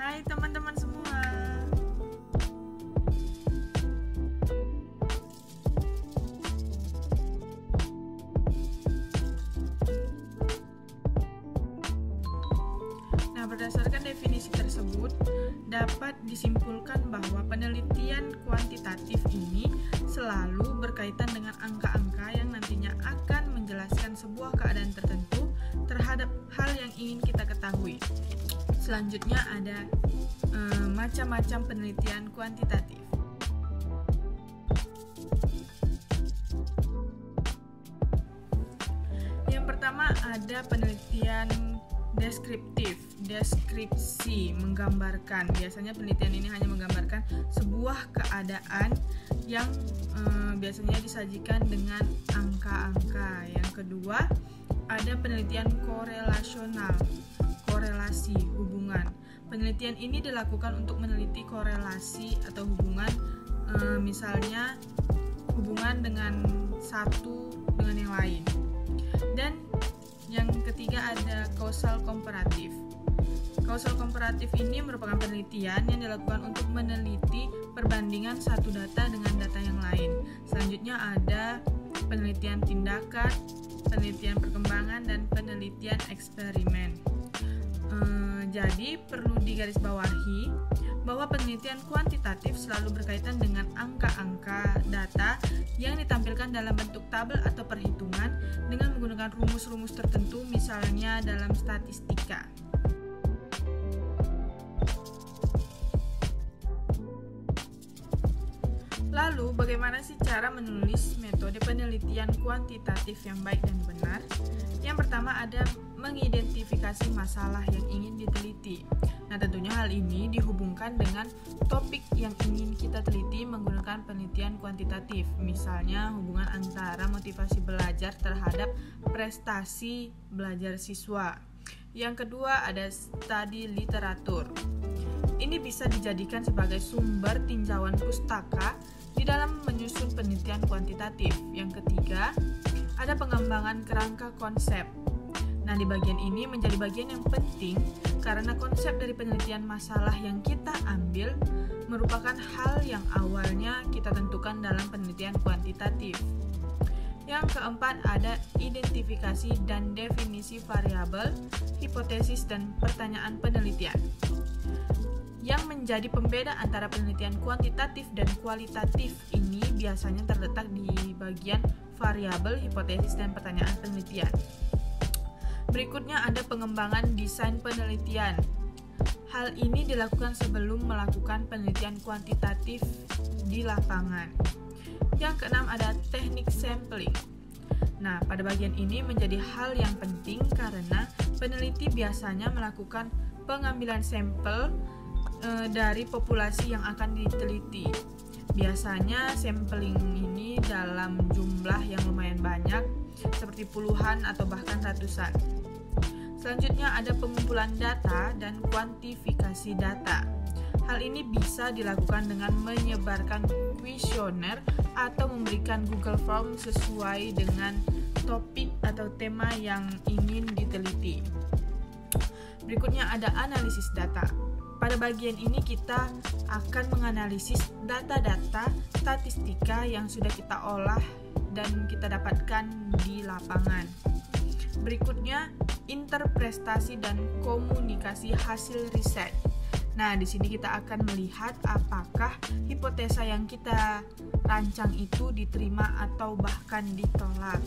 Hai teman-teman semua. Nah, berdasarkan definisi tersebut, dapat disimpulkan bahwa penelitian kuantitatif ini selalu berkaitan dengan angka-angka yang nantinya akan menjelaskan sebuah keadaan tertentu terhadap hal yang ingin kita ketahui. Selanjutnya ada macam-macam penelitian kuantitatif. Yang pertama ada penelitian deskriptif, deskripsi, menggambarkan. Biasanya penelitian ini hanya menggambarkan sebuah keadaan yang biasanya disajikan dengan angka-angka. Yang kedua, ada penelitian korelasional, korelasi, hubungan. Penelitian ini dilakukan untuk meneliti korelasi atau hubungan, misalnya hubungan dengan satu dengan yang lain. Dan yang ketiga ada kausal komparatif. Kausal komparatif ini merupakan penelitian yang dilakukan untuk meneliti perbandingan satu data dengan data yang lain. Selanjutnya ada penelitian tindakan, penelitian perkembangan, dan penelitian eksperimen. Jadi perlu digarisbawahi bahwa penelitian kuantitatif selalu berkaitan dengan angka-angka data yang ditampilkan dalam bentuk tabel atau perhitungan dengan menggunakan rumus-rumus tertentu, misalnya dalam statistika. Lalu, bagaimana sih cara menulis metode penelitian kuantitatif yang baik dan benar? Yang pertama ada mengidentifikasi masalah yang ingin diteliti. Nah, tentunya hal ini dihubungkan dengan topik yang ingin kita teliti menggunakan penelitian kuantitatif. Misalnya, hubungan antara motivasi belajar terhadap prestasi belajar siswa. Yang kedua ada studi literatur. Ini bisa dijadikan sebagai sumber tinjauan pustaka di dalam menyusun penelitian kuantitatif. Yang ketiga, ada pengembangan kerangka konsep. Nah, di bagian ini menjadi bagian yang penting karena konsep dari penelitian masalah yang kita ambil merupakan hal yang awalnya kita tentukan dalam penelitian kuantitatif. Yang keempat ada identifikasi dan definisi variabel, hipotesis, dan pertanyaan penelitian. Yang menjadi pembeda antara penelitian kuantitatif dan kualitatif ini biasanya terletak di bagian variabel, hipotesis, dan pertanyaan penelitian. Berikutnya ada pengembangan desain penelitian. Hal ini dilakukan sebelum melakukan penelitian kuantitatif di lapangan. Yang keenam ada teknik sampling. Nah, pada bagian ini menjadi hal yang penting karena peneliti biasanya melakukan pengambilan sampel dari populasi yang akan diteliti. Biasanya sampling ini dalam jumlah yang lumayan banyak, seperti puluhan atau bahkan ratusan. Selanjutnya ada pengumpulan data dan kuantifikasi data. Hal ini bisa dilakukan dengan menyebarkan kuesioner atau memberikan Google Form sesuai dengan topik atau tema yang ingin diteliti. Berikutnya ada analisis data. Pada bagian ini kita akan menganalisis data-data statistika yang sudah kita olah dan kita dapatkan di lapangan. Berikutnya, interpretasi dan komunikasi hasil riset. Nah, di sini kita akan melihat apakah hipotesa yang kita rancang itu diterima atau bahkan ditolak.